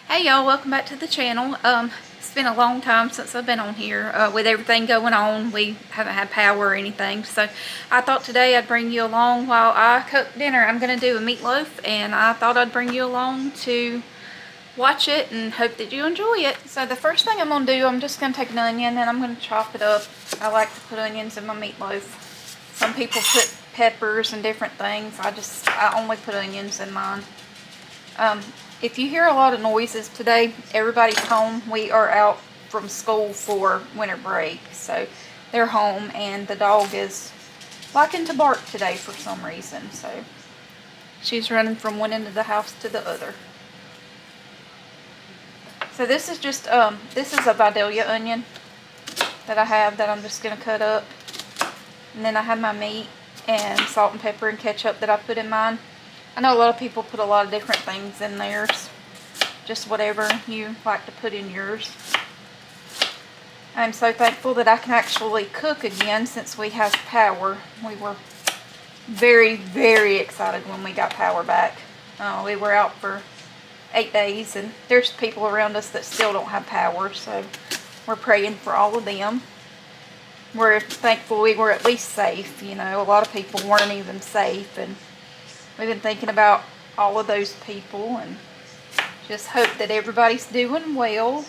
Hey y'all, welcome back to the channel. It's been a long time since I've been on here. With everything going on, we haven't had power or anything. So I thought today I'd bring you along while I cook dinner. I'm going to do a meatloaf, and I thought I'd bring you along to watch it and hope that you enjoy it. So the first thing I'm going to do, I'm just going to take an onion and I'm going to chop it up. I like to put onions in my meatloaf. Some people put peppers and different things. I only put onions in mine. If you hear a lot of noises today, everybody's home. We are out from school for winter break, so they're home, and the dog is liking to bark today for some reason, so she's running from one end of the house to the other. So this is just, this is a Vidalia onion that I have that I'm just going to cut up, and then I have my meat and salt and pepper and ketchup that I put in mine. I know a lot of people put a lot of different things in theirs, just whatever you like to put in yours. I'm so thankful that I can actually cook again since we have power. We were very, very excited when we got power back. We were out for 8 days, and there's people around us that still don't have power, so we're praying for all of them. We're thankful we were at least safe. You know, a lot of people weren't even safe, and we've been thinking about all of those people and just hope that everybody's doing well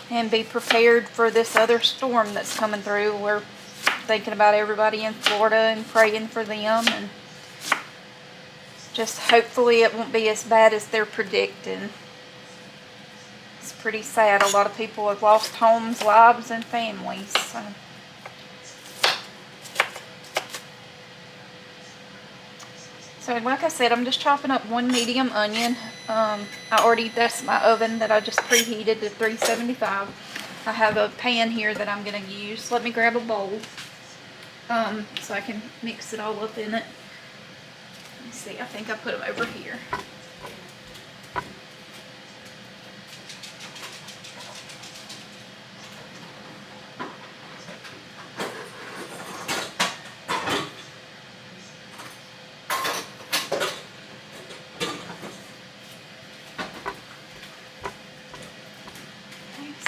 and be prepared for this other storm that's coming through. We're thinking about everybody in Florida and praying for them, and just hopefully it won't be as bad as they're predicting. It's pretty sad. A lot of people have lost homes, lives, and families. So like I said, I'm just chopping up one medium onion. That's my oven that I just preheated to 375. I have a pan here that I'm going to use. Let me grab a bowl so I can mix it all up in it. Let me see, I think I put them over here.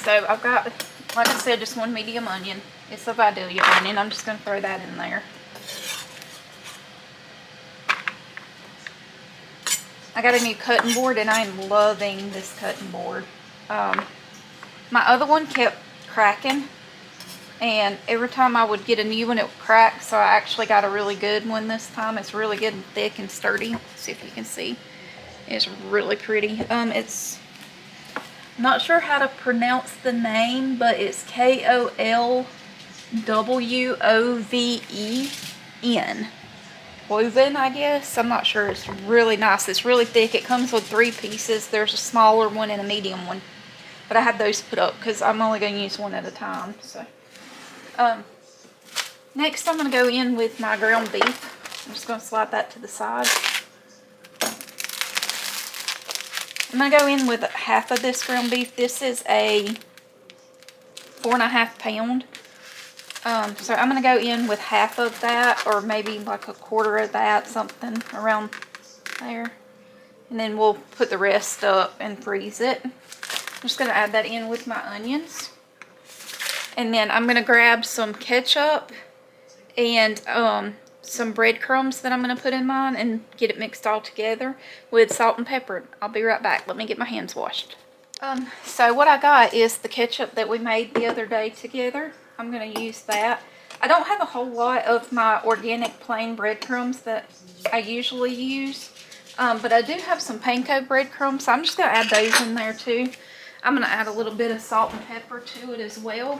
So I've got, like I said, just one medium onion. It's a Vidalia onion. I'm just going to throw that in there. I got a new cutting board, and I am loving this cutting board. My other one kept cracking, and every time I would get a new one, it would crack. So I actually got a really good one this time. It's really good and thick and sturdy. Let's see if you can see. It's really pretty. It's not sure how to pronounce the name, but it's Kolwoven. Woven, I guess. I'm not sure. It's really nice. It's really thick. It comes with 3 pieces. There's a smaller one and a medium one. But I have those put up because I'm only going to use one at a time. So, next I'm going to go in with my ground beef. I'm just going to slide that to the side. I'm going to go in with half of this ground beef. This is a 4.5 pound. So I'm going to go in with half of that, or maybe like a quarter of that, something around there. And then we'll put the rest up and freeze it. I'm just going to add that in with my onions. And then I'm going to grab some ketchup and some breadcrumbs that I'm going to put in mine and get it mixed all together with salt and pepper. I'll be right back. Let me get my hands washed. So what I got is the ketchup that we made the other day together. I'm going to use that. I don't have a whole lot of my organic plain breadcrumbs that I usually use, but I do have some panko breadcrumbs, so I'm just going to add those in there too. I'm going to add a little bit of salt and pepper to it as well.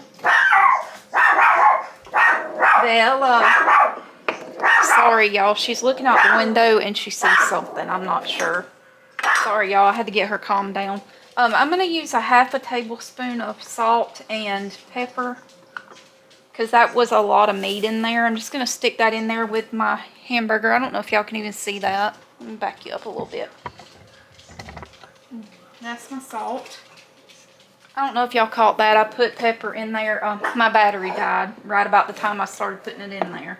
Bella. Sorry, y'all. She's looking out the window and she sees something. I'm not sure. Sorry, y'all. I had to get her calmed down. I'm going to use a half a tablespoon of salt and pepper because that was a lot of meat in there. I'm just going to stick that in there with my hamburger. I don't know if y'all can even see that. Let me back you up a little bit. That's my salt. I don't know if y'all caught that. I put pepper in there. My battery died right about the time I started putting it in there.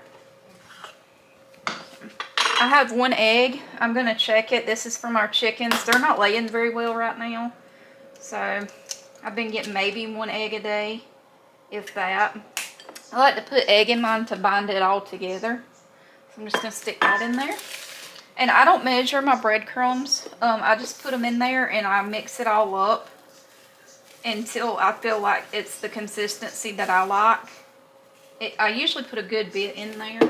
I have 1 egg. I'm going to check it. This is from our chickens. They're not laying very well right now. So I've been getting maybe 1 egg a day, if that. I like to put egg in mine to bind it all together. So I'm just going to stick that in there. And I don't measure my breadcrumbs. I just put them in there and I mix it all up until I feel like it's the consistency that I like. I usually put a good bit in there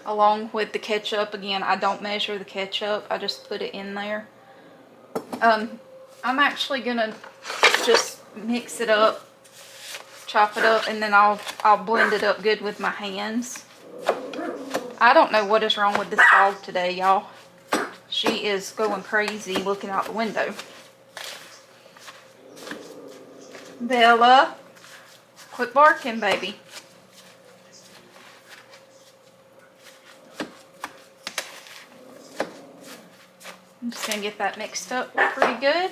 along with the ketchup. Again, I don't measure the ketchup. I just put it in there. I'm actually going to just mix it up, chop it up, and then I'll blend it up good with my hands. I don't know what is wrong with this dog today, y'all. She is going crazy looking out the window. Bella, quit barking, baby. I'm just going to get that mixed up pretty good.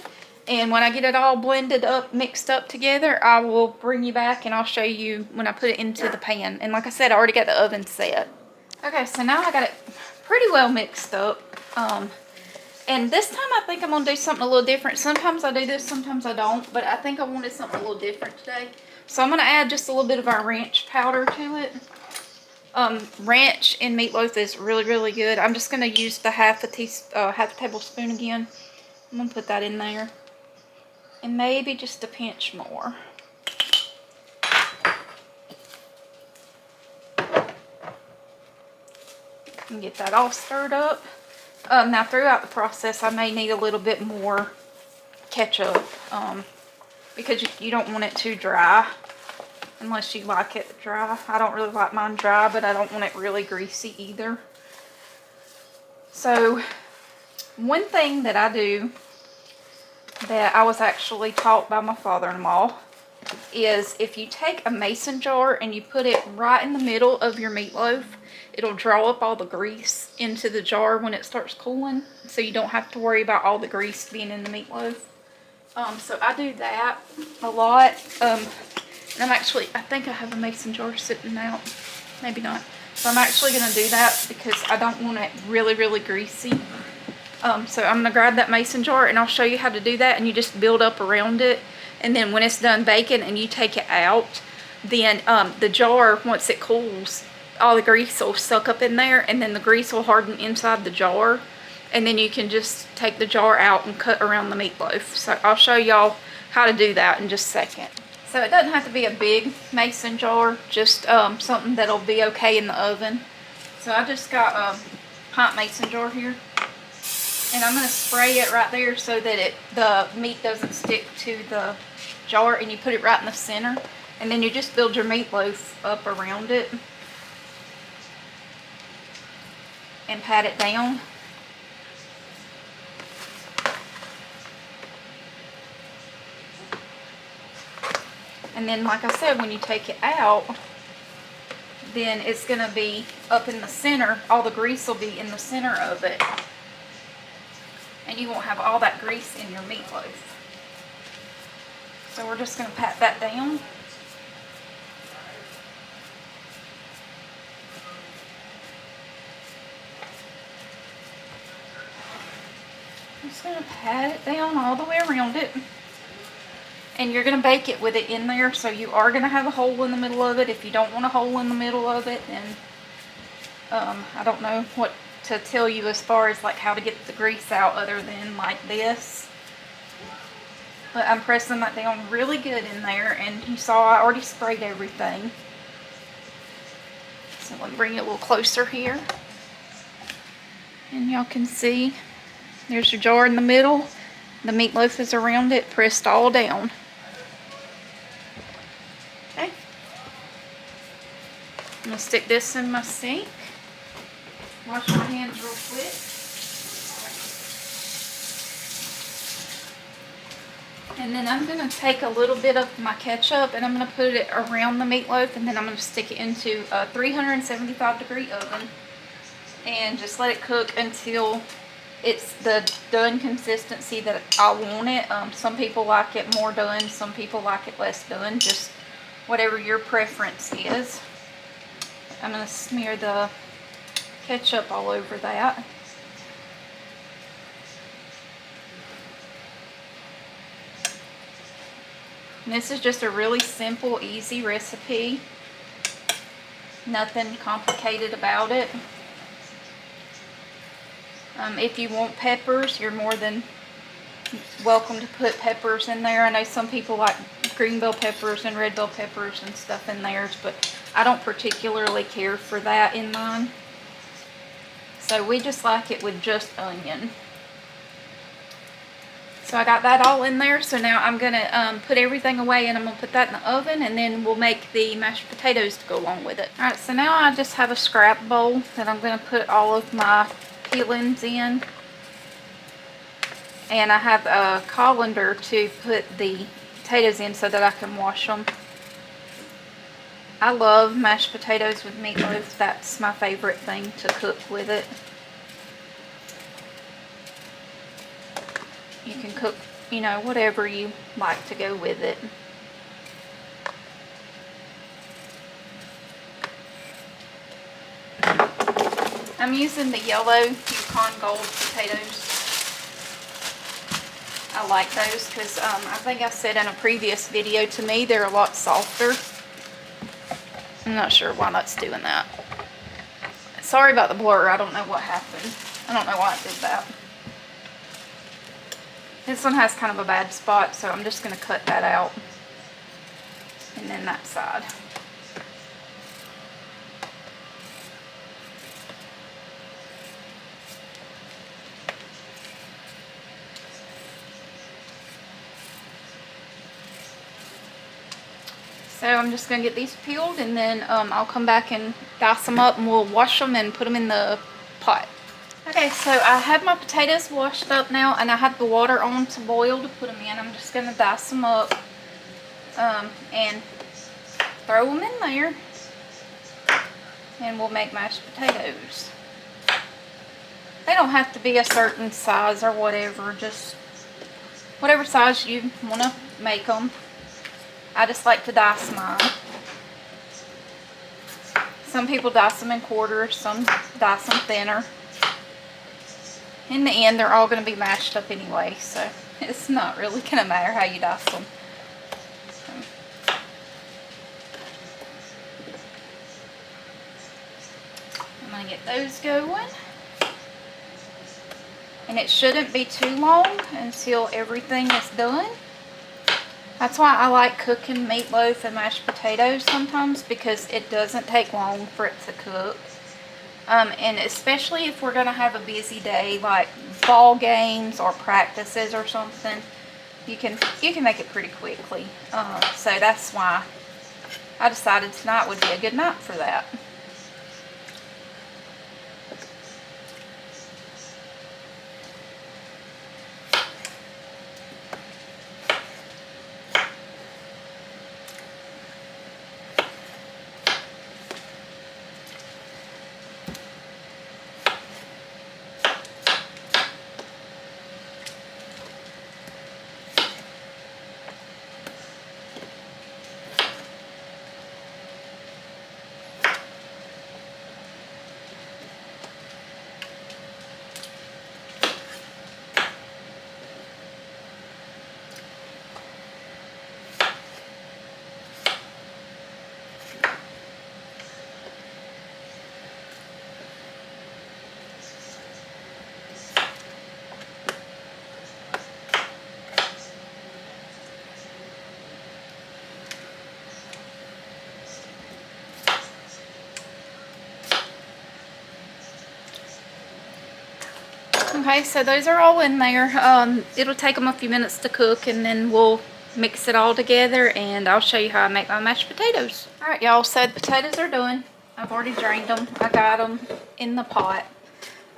And when I get it all blended up, mixed up together, I will bring you back and I'll show you when I put it into the pan. And like I said, I already got the oven set. Okay, so now I got it pretty well mixed up. And this time I think I'm going to do something a little different. Sometimes I do this, sometimes I don't. But I think I wanted something a little different today. So I'm going to add just a little bit of our ranch powder to it. Ranch in meatloaf is really, really good. I'm just going to use the half a tablespoon again. I'm going to put that in there. And maybe just a pinch more. And get that all stirred up. Now throughout the process I may need a little bit more ketchup. Because you don't want it too dry. Unless you like it dry. I don't really like mine dry, but I don't want it really greasy either. So, one thing that I do that I was actually taught by my father-in-law is if you take a mason jar and you put it right in the middle of your meatloaf, it'll draw up all the grease into the jar when it starts cooling, so you don't have to worry about all the grease being in the meatloaf. So I do that a lot. And I think I have a mason jar sitting out. Maybe not. So I'm actually going to do that because I don't want it really, really greasy. So I'm going to grab that mason jar and I'll show you how to do that. And you just build up around it. And then when it's done baking and you take it out, then the jar, once it cools, all the grease will suck up in there. And then the grease will harden inside the jar. And then you can just take the jar out and cut around the meatloaf. So I'll show y'all how to do that in just a second. So it doesn't have to be a big mason jar, just something that'll be okay in the oven. So I just got a pint mason jar here. And I'm going to spray it right there so that the meat doesn't stick to the jar, and you put it right in the center. And then you just build your meatloaf up around it. And pat it down. And then, like I said, when you take it out, then it's going to be up in the center. All the grease will be in the center of it. And you won't have all that grease in your meatloaf. So we're just going to pat that down. I'm just going to pat it down all the way around it. And you're going to bake it with it in there, so you are going to have a hole in the middle of it. If you don't want a hole in the middle of it, then I don't know what to tell you as far as like how to get the grease out other than like this. But I'm pressing that down really good in there, and you saw I already sprayed everything. So let me bring it a little closer here. And y'all can see there's your jar in the middle. The meatloaf is around it, pressed all down. Okay. I'm going to stick this in my sink. Wash my hands real quick. And then I'm going to take a little bit of my ketchup and I'm going to put it around the meatloaf, and then I'm going to stick it into a 375-degree oven and just let it cook until it's the done consistency that I want it. Some people like it more done, some people like it less done, just whatever your preference is. I'm going to smear the ketchup all over that. And this is just a really simple, easy recipe. Nothing complicated about it. If you want peppers, you're more than welcome to put peppers in there. I know some people like green bell peppers and red bell peppers and stuff in theirs, but I don't particularly care for that in mine. So we just like it with just onion. So I got that all in there. So now I'm going to put everything away, and I'm going to put that in the oven, and then we'll make the mashed potatoes to go along with it. Alright, so now I just have a scrap bowl that I'm going to put all of my peelings in. And I have a colander to put the potatoes in so that I can wash them. I love mashed potatoes with meatloaf. That's my favorite thing to cook with it. You can cook, you know, whatever you like to go with it. I'm using the yellow Yukon Gold potatoes. I like those because I think I said in a previous video, to me they're a lot softer. I'm not sure why that's doing that. Sorry about the blur. I don't know what happened. I don't know why it did that. This one has kind of a bad spot, so I'm just going to cut that out. And then that side. So I'm just going to get these peeled, and then I'll come back and dice them up, and we'll wash them and put them in the pot. Okay, so I have my potatoes washed up now, and I have the water on to boil to put them in. I'm just going to dice them up and throw them in there, and we'll make mashed potatoes. They don't have to be a certain size or whatever, just whatever size you want to make them. I just like to dice mine. Some people dice them in quarters, some dice them thinner. In the end, they're all going to be mashed up anyway, so it's not really going to matter how you dice them. I'm going to get those going. And it shouldn't be too long until everything is done. That's why I like cooking meatloaf and mashed potatoes sometimes, because it doesn't take long for it to cook. And especially if we're going to have a busy day, like ball games or practices or something, you can make it pretty quickly. So that's why I decided tonight would be a good night for that. Okay, so those are all in there. It'll take them a few minutes to cook, and then we'll mix it all together, and I'll show you how I make my mashed potatoes. Alright, y'all, so the potatoes are done. I've already drained them. I got them in the pot.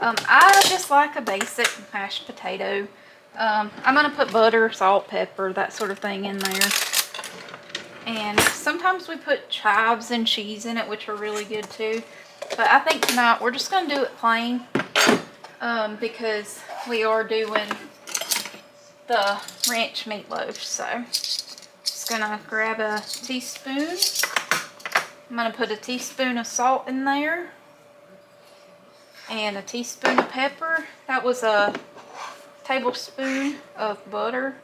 I just like a basic mashed potato. I'm going to put butter, salt, pepper, that sort of thing in there. And sometimes we put chives and cheese in it, which are really good too. But I think tonight we're just going to do it plain. Because we are doing the ranch meatloaf. So just gonna grab a teaspoon. I'm gonna put a teaspoon of salt in there and a teaspoon of pepper. That was a tablespoon of butter.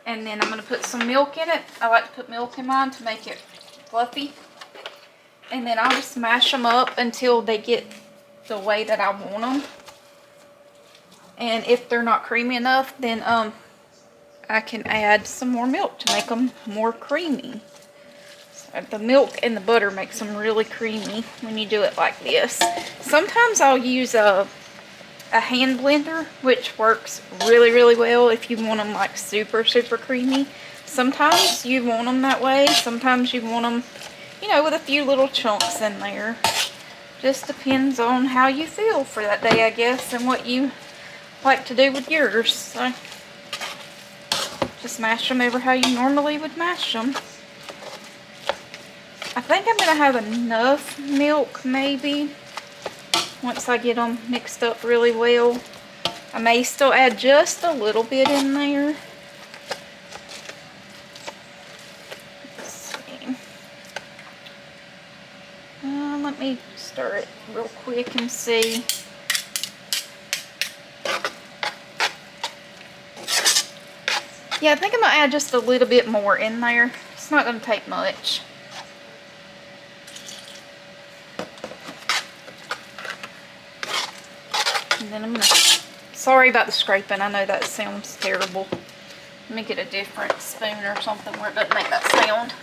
And then I'm going to put some milk in it. I like to put milk in mine to make it fluffy. And then I'll just mash them up until they get the way that I want them. And if they're not creamy enough, then I can add some more milk to make them more creamy. So the milk and the butter makes them really creamy when you do it like this. Sometimes I'll use a hand blender, which works really, really well if you want them like super, super creamy. Sometimes you want them that way. Sometimes you want them, you know, with a few little chunks in there. Just depends on how you feel for that day, I guess, and what you like to do with yours. So just mash them over how you normally would mash them. I think I'm going to have enough milk, maybe. Once I get them mixed up really well, I may still add just a little bit in there. Let's see. Let me stir it real quick and see. Yeah, I think I'm going to add just a little bit more in there. It's not going to take much. And then I'm going to, sorry about the scraping, I know that sounds terrible. Let me get a different spoon or something where it doesn't make that sound.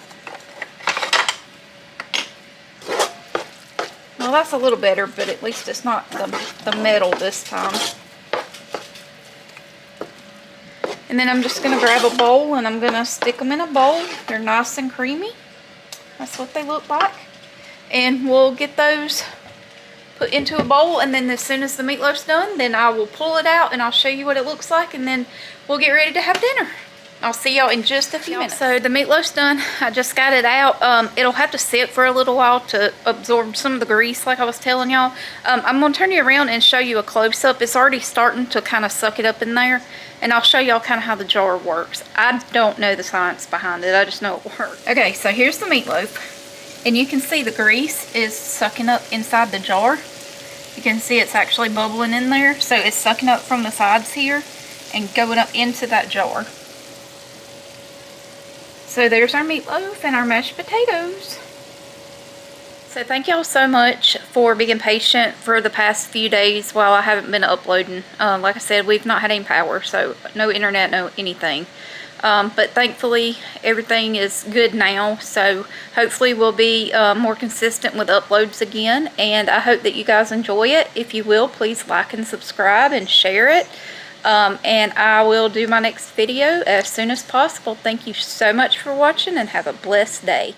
Well, that's a little better, but at least it's not the metal this time. And then I'm just going to grab a bowl and I'm going to stick them in a bowl. They're nice and creamy. That's what they look like. And we'll get those put into a bowl, and then as soon as the meatloaf's done, then I will pull it out and I'll show you what it looks like, and then we'll get ready to have dinner. I'll see y'all in just a few minutes. So the meatloaf's done. I just got it out. It'll have to sit for a little while to absorb some of the grease like I was telling y'all. I'm going to turn you around and show you a close-up. It's already starting to kind of suck it up in there, and I'll show y'all kind of how the jar works. I don't know the science behind it. I just know it works. Okay, so here's the meatloaf, and you can see the grease is sucking up inside the jar. You can see it's actually bubbling in there. So it's sucking up from the sides here and going up into that jar. So there's our meatloaf and our mashed potatoes. So thank y'all so much for being patient for the past few days while I haven't been uploading. Like I said, we've not had any power, so no internet, no anything. But thankfully everything is good now, so hopefully we'll be more consistent with uploads again, and I hope that you guys enjoy it. If you will, please like and subscribe and share it, and I will do my next video as soon as possible. Thank you so much for watching, and have a blessed day.